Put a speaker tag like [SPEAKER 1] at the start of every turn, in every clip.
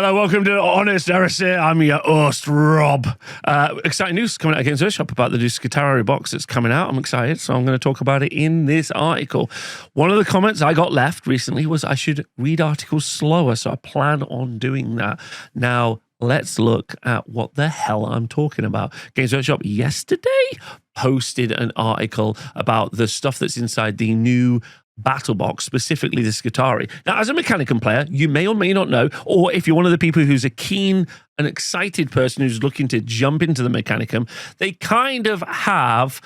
[SPEAKER 1] Hello, welcome to Horus Heresy. I'm your host, Rob. Exciting news coming out against Workshop about the new Skitarii box that's coming out. I'm excited, so I'm going to talk about it in this article. One of the comments I got left recently was I should read articles slower, so I plan on doing that. Now, let's look at what the hell I'm talking about. Games Workshop yesterday posted an article about the stuff that's inside the new battle box, specifically the Skitarii. Now, as a Mechanicum player, you may or may not know, or if you're one of the people who's a keen and excited person who's looking to jump into the Mechanicum, they kind of have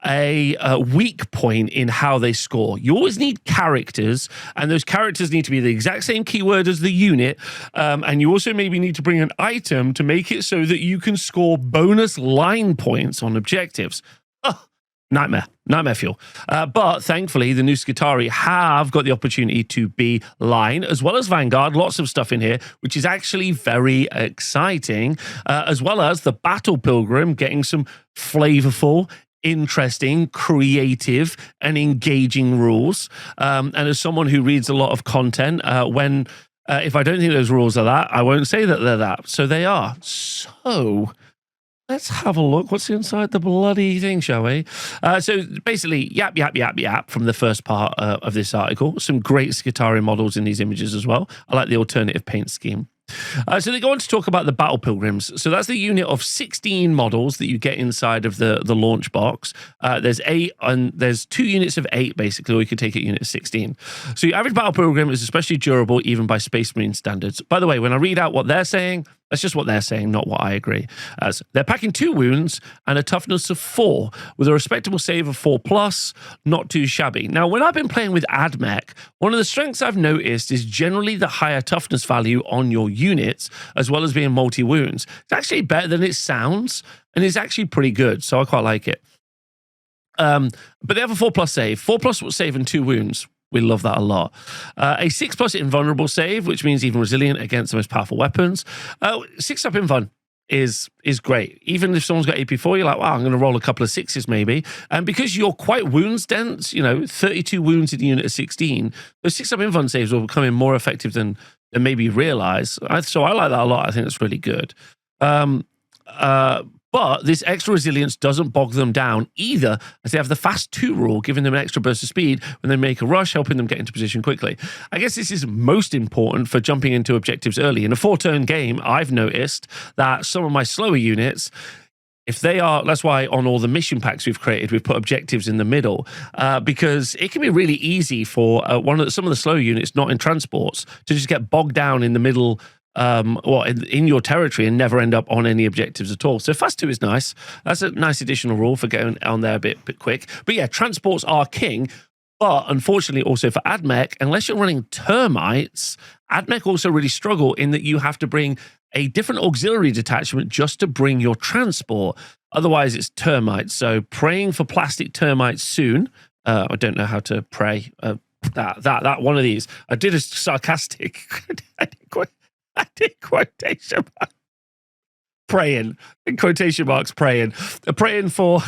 [SPEAKER 1] a weak point in how they score. You always need characters, and those characters need to be the exact same keyword as the unit, and you also maybe need to bring an item to make it so that you can score bonus line points on objectives. Nightmare fuel. But thankfully, the new Skitarii have got the opportunity to be line as well as Vanguard. Lots of stuff in here, which is actually very exciting, as well as the Battle Pilgrim getting some flavorful, interesting, creative, and engaging rules. And as someone who reads a lot of content, if I don't think those rules are that, I won't say that they're that. So they are. So let's have a look. What's inside the bloody thing, shall we? So basically, yap from the first part of this article. Some great Skitarii models in these images as well. I like the alternative paint scheme. So they go on to talk about the Battle Pilgrims. So that's the unit of 16 models that you get inside of the launch box. There's 8, and there's 2 units of 8, basically, or you could take it unit of 16. So your average Battle Pilgrim is especially durable, even by Space Marine standards. By the way, when I read out what they're saying, that's just what they're saying, not what I agree. As they're packing 2 wounds and a toughness of 4, with a respectable save of 4+, not too shabby. Now, when I've been playing with AdMech, one of the strengths I've noticed is generally the higher toughness value on your units, as well as being multi-wounds. It's actually better than it sounds, and it's actually pretty good, so I quite like it. But they have a 4+ save. 4+ save and 2 wounds. We love that a lot. A 6+ invulnerable save, which means even resilient against the most powerful weapons. 6-up invuln is great. Even if someone's got AP4, you're like, wow, I'm going to roll a couple of 6s maybe. And because you're quite wounds dense, 32 wounds in a unit of 16, those 6-up invuln saves will become more effective than maybe you realize. So I like that a lot. I think it's really good. But this extra resilience doesn't bog them down either, as they have the fast 2 rule, giving them an extra burst of speed when they make a rush, helping them get into position quickly. I guess this is most important for jumping into objectives early. In a 4-turn game, I've noticed that some of my slower units, if they are, that's why on all the mission packs we've created, we've put objectives in the middle, because it can be really easy for some of the slower units not in transports to just get bogged down in the middle, in your territory and never end up on any objectives at all. So fast 2 is nice. That's a nice additional rule for getting on there a bit quick. But yeah, transports are king. But unfortunately, also for AdMech, unless you're running termites, AdMech also really struggle in that you have to bring a different auxiliary detachment just to bring your transport. Otherwise, it's termites. So praying for plastic termites soon. I don't know how to pray. That one of these. I did a sarcastic. I did quotation marks. Praying. In quotation marks, praying. Praying for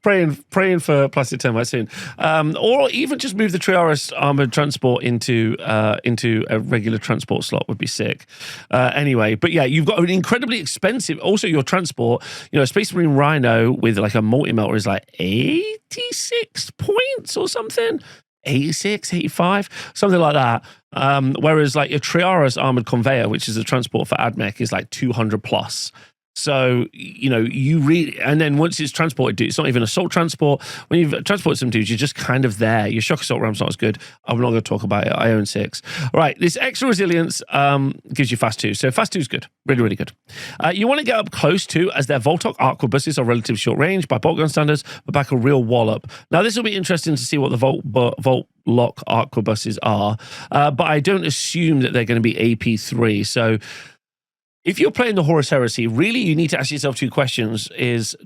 [SPEAKER 1] praying for plastic termites soon. Or even just move the Triaris armored transport into a regular transport slot would be sick. Anyway, but yeah, you've got an incredibly expensive, also your transport, Space Marine Rhino with like a multi-melter is like 86 points or something. 86, 85, something like that. Whereas like your Triaris armored conveyor, which is a transport for AdMech, is like 200+. So, and then once it's transported, it's not even assault transport. When you've transported some dudes, you're just kind of there. Your shock assault ram's not as good. I'm not going to talk about it. I own 6. All right, this extra resilience gives you fast 2. So fast 2 is good. Really, really good. You want to get up close to, as their Voltok arquebuses are relatively short range by bolt gun standards, but back a real wallop. Now, this will be interesting to see what the Volt Lock arquebuses are, but I don't assume that they're going to be AP3. So if you're playing the Horus Heresy, really you need to ask yourself 2 questions.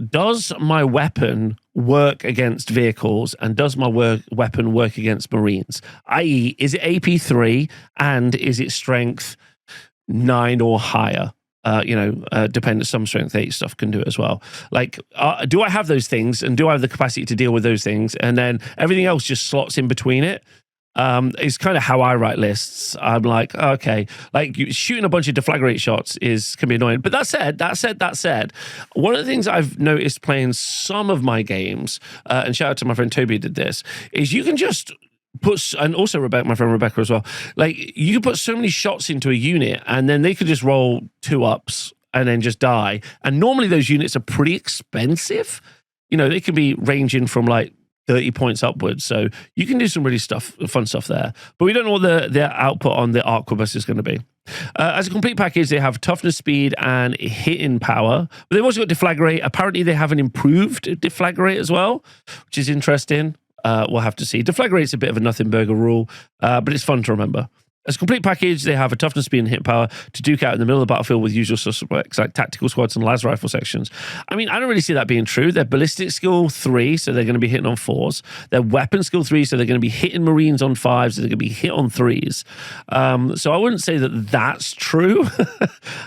[SPEAKER 1] Does my weapon work against vehicles, and does my weapon work against Marines? I.e., is it AP3 and is it strength 9 or higher? Dependent, some strength 8 stuff can do it as well. Like, do I have those things, and do I have the capacity to deal with those things? And then everything else just slots in between it. is kind of how I write lists. I'm like, okay, like shooting a bunch of deflagrate shots can be annoying. But that said, one of the things I've noticed playing some of my games, and shout out to my friend Toby who did this, is you can just and also my friend Rebecca as well, like you can put so many shots into a unit and then they could just roll 2-ups and then just die. And normally those units are pretty expensive. You know, they can be ranging from like 30 points upwards. So you can do some really fun stuff there. But we don't know what the output on the Arquebus is going to be. As a complete package, they have toughness, speed, and hitting power. But they've also got deflagrate. Apparently, they have an improved deflagrate as well, which is interesting. We'll have to see. Deflagrate's a bit of a nothing burger rule, but it's fun to remember. As a complete package, they have a toughness, speed, and hit power to duke out in the middle of the battlefield with usual suspects like tactical squads and las rifle sections. I mean, I don't really see that being true. They're ballistic skill 3, so they're going to be hitting on 4s. They're weapon skill 3, so they're going to be hitting Marines on 5s, so they're going to be hit on 3s. So I wouldn't say that that's true.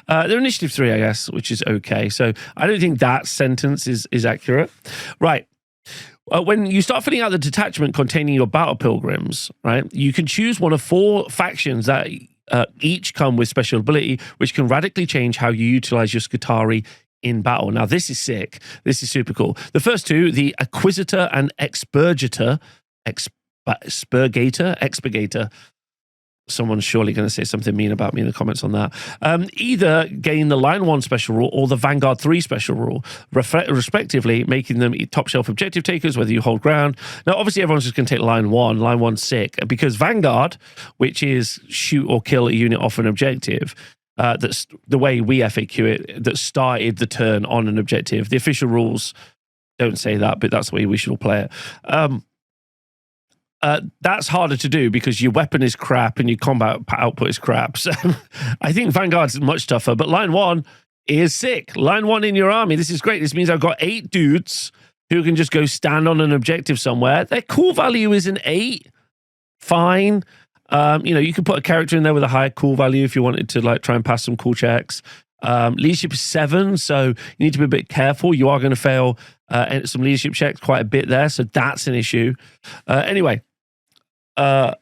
[SPEAKER 1] They're initiative 3, I guess, which is okay. So I don't think that sentence is accurate. Right. When you start filling out the detachment containing your battle pilgrims, right, you can choose one of 4 factions that each come with special ability, which can radically change how you utilize your Skitarii in battle. Now, this is sick. This is super cool. The first 2, the Acquisitor and Expurgator. Someone's surely going to say something mean about me in the comments on that. Either gain the Line 1 special rule or the Vanguard 3 special rule, respectively, making them top shelf objective takers, whether you hold ground. Now, obviously, everyone's just going to take Line 1. Line 1's sick, because Vanguard, which is shoot or kill a unit off an objective, that's the way we FAQ it, that started the turn on an objective. The official rules don't say that, but that's the way we should all play it. That's harder to do because your weapon is crap and your combat output is crap. So I think Vanguard's much tougher, but Line 1 is sick. Line 1 in your army. This is great. This means I've got 8 dudes who can just go stand on an objective somewhere. Their cool value is an 8. Fine. You could put a character in there with a higher cool value if you wanted to like try and pass some cool checks. Leadership is 7, so you need to be a bit careful. You are going to fail some leadership checks quite a bit there, so that's an issue. Anyway. But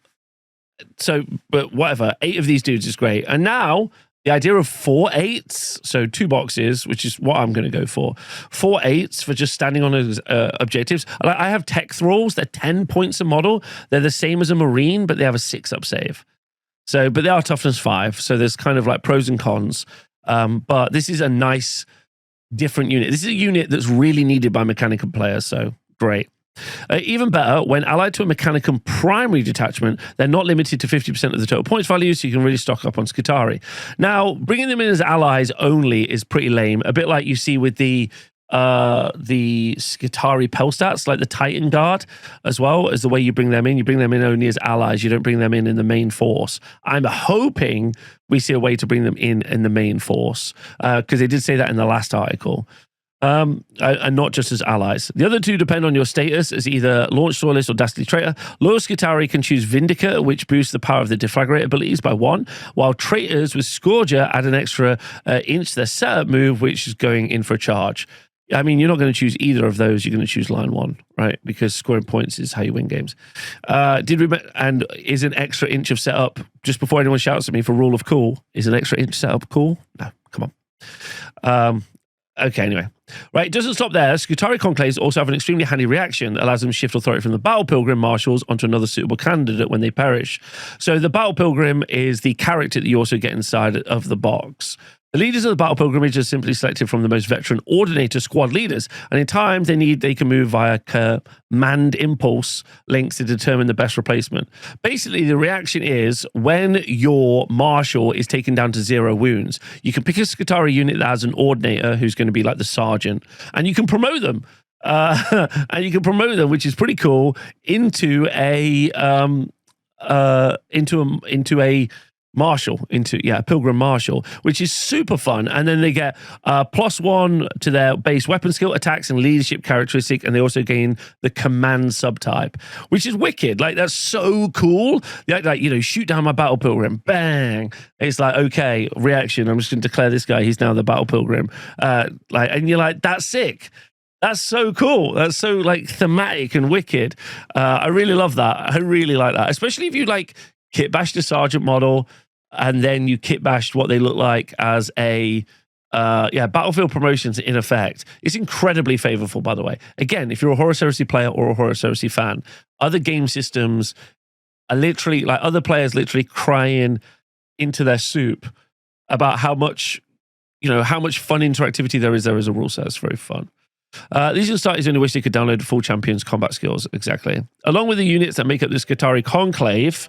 [SPEAKER 1] whatever, 8 of these dudes is great. And now the idea of 4 8s, so 2 boxes, which is what I'm going to go for. 4 8s for just standing on objectives. I have tech thralls. They're 10 points a model. They're the same as a Marine, but they have a 6-up save. So, but they are toughness 5. So there's kind of like pros and cons. But this is a nice, different unit. This is a unit that's really needed by Mechanicum players. So great. Even better, when allied to a Mechanicum primary detachment, they're not limited to 50% of the total points value, so you can really stock up on Skitarii. Now, bringing them in as allies only is pretty lame, a bit like you see with the Skitarii Pel stats, like the Titan Guard, as well as the way you bring them in. You bring them in only as allies. You don't bring them in the main force. I'm hoping we see a way to bring them in the main force, because they did say that in the last article. And not just as allies. The other 2 depend on your status as either Launch Loyalist or Dastardly Traitor. Loyal Skitarii can choose Vindicator, which boosts the power of the Deflagrate abilities by 1, while Traitors with Scourger add an extra inch to their setup move, which is going in for a charge. I mean, you're not going to choose either of those. You're going to choose Line 1, right? Because scoring points is how you win games. And is an extra inch of setup, just before anyone shouts at me for rule of cool, is an extra inch setup cool? No, come on. Okay, anyway. Right, it doesn't stop there. Skitarii Conclaves also have an extremely handy reaction that allows them to shift authority from the Battle Pilgrim Marshals onto another suitable candidate when they perish. So the Battle Pilgrim is the character that you also get inside of the box. The leaders of the Battle Pilgrimage are simply selected from the most veteran Ordinator squad leaders, and in time they can move via command impulse links to determine the best replacement. Basically, the reaction is when your Marshal is taken down to 0 wounds, you can pick a Skitarii unit that has an Ordinator who's going to be like the Sergeant, and you can promote them. Which is pretty cool, into a Marshal, Pilgrim Marshal, which is super fun. And then they get +1 to their base weapon skill, attacks, and leadership characteristic, and they also gain the command subtype, which is wicked. Like, that's so cool. Like, shoot down my Battle Pilgrim, bang. It's like, okay, reaction. I'm just going to declare this guy. He's now the Battle Pilgrim. And you're like, that's sick. That's so cool. That's so like thematic and wicked. I really love that. I really like that, especially if you like kit bashed a sergeant model and then you kit bashed what they look like as a battlefield promotions in effect. It's incredibly favorable, by the way. Again, if you're a Horus Heresy player or a Horus Heresy fan, other game systems are literally like other players literally crying into their soup about how much fun interactivity there is as a rule set. It's very fun. These are starters only wish they could download full champions combat skills. Exactly. Along with the units that make up the Skitarii Conclave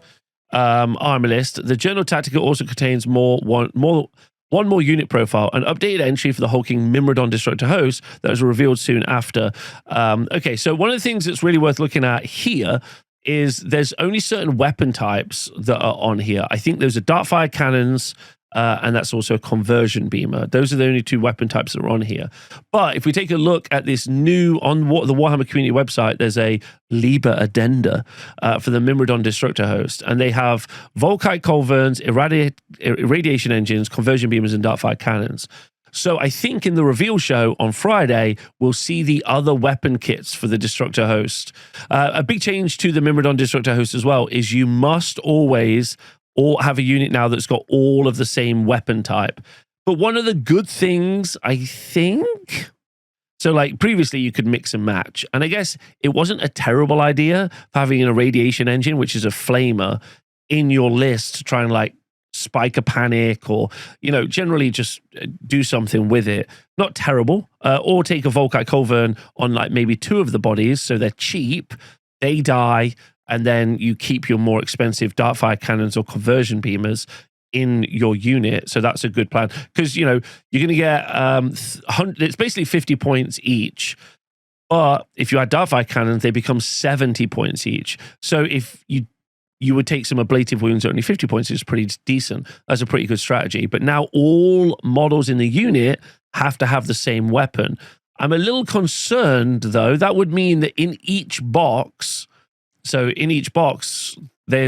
[SPEAKER 1] armor list, the Journal Tactica also contains one more unit profile, an updated entry for the hulking Myrmidon destructor host that was revealed soon after. Okay, so one of the things that's really worth looking at here is there's only certain weapon types that are on here. I think those are dartfire cannons, and that's also a conversion beamer. Those are the only two weapon types that are on here. But if we take a look at this new, on the Warhammer community website, there's a Liber addenda for the Myrmidon destructor host. And they have Volkite culverins, irradiation engines, conversion beamers, and dartfire cannons. So I think in the reveal show on Friday, we'll see the other weapon kits for the destructor host. A big change to the Myrmidon destructor host as well is you must always or have a unit now that's got all of the same weapon type. But one of the good things, I think, so like previously you could mix and match. And I guess it wasn't a terrible idea for having an irradiation engine, which is a flamer, in your list to try and like spike a panic or, generally just do something with it. Not terrible. Or take a Volkite Culvern on like maybe two of the bodies. So they're cheap, they die, and then you keep your more expensive dartfire cannons or conversion beamers in your unit. So that's a good plan because, you're going to get, it's basically 50 points each. But if you add dartfire cannons, they become 70 points each. So if you would take some ablative wounds at only 50 points, it's pretty decent. That's a pretty good strategy. But now all models in the unit have to have the same weapon. I'm a little concerned, though. That would mean that in each box, there's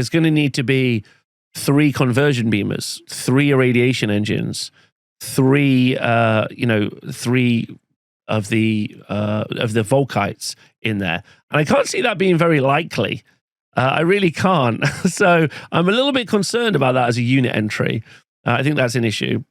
[SPEAKER 1] going to need to be 3 conversion beamers, 3 irradiation engines, 3 of the Volkites in there. And I can't see that being very likely. I really can't. So I'm a little bit concerned about that as a unit entry. I think that's an issue.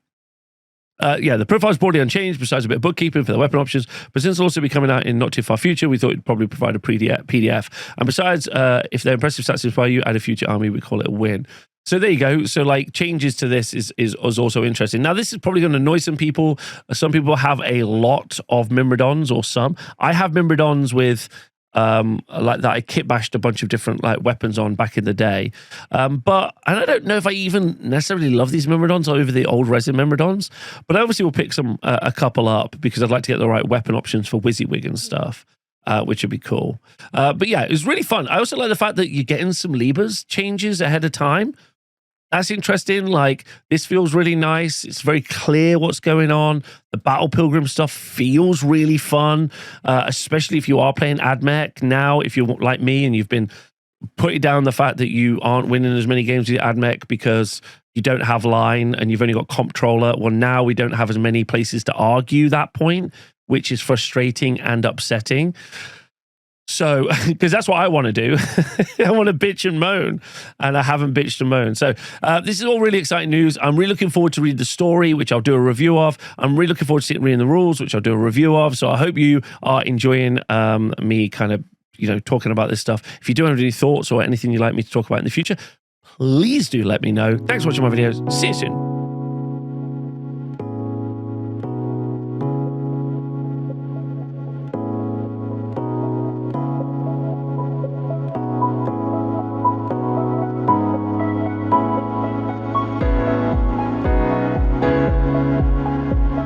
[SPEAKER 1] The profile's broadly unchanged, besides a bit of bookkeeping for the weapon options. But since it'll also be coming out in not too far future, we thought it'd probably provide a PDF. And besides, if they're impressive stats inspire you, add a future army, we call it a win. So there you go. So like changes to this is also interesting. Now this is probably going to annoy some people. Some people have a lot of Myrmidons or some. I have Myrmidons with like that I kit bashed a bunch of different like weapons on back in the day. And I don't know if I even necessarily love these Myrmidons over the old resin Myrmidons, but I obviously will pick a couple up because I'd like to get the right weapon options for WYSIWYG and stuff, which would be cool. But yeah, it was really fun. I also like the fact that you're getting some Libers changes ahead of time. That's interesting. Like, this feels really nice. It's very clear what's going on. The Battle Pilgrim stuff feels really fun, especially if you are playing AdMech now. If you're like me and you've been putting down the fact that you aren't winning as many games with AdMech because you don't have line and you've only got comptroller. Well, now we don't have as many places to argue that point, which is frustrating and upsetting. So, because that's what I want to do. I want to bitch and moan, and I haven't bitched and moaned. So, this is all really exciting news. I'm really looking forward to read the story, which I'll do a review of. I'm really looking forward to reading the rules, which I'll do a review of. So, I hope you are enjoying me kind of, talking about this stuff. If you do have any thoughts or anything you'd like me to talk about in the future, please do let me know. Thanks for watching my videos. See you soon.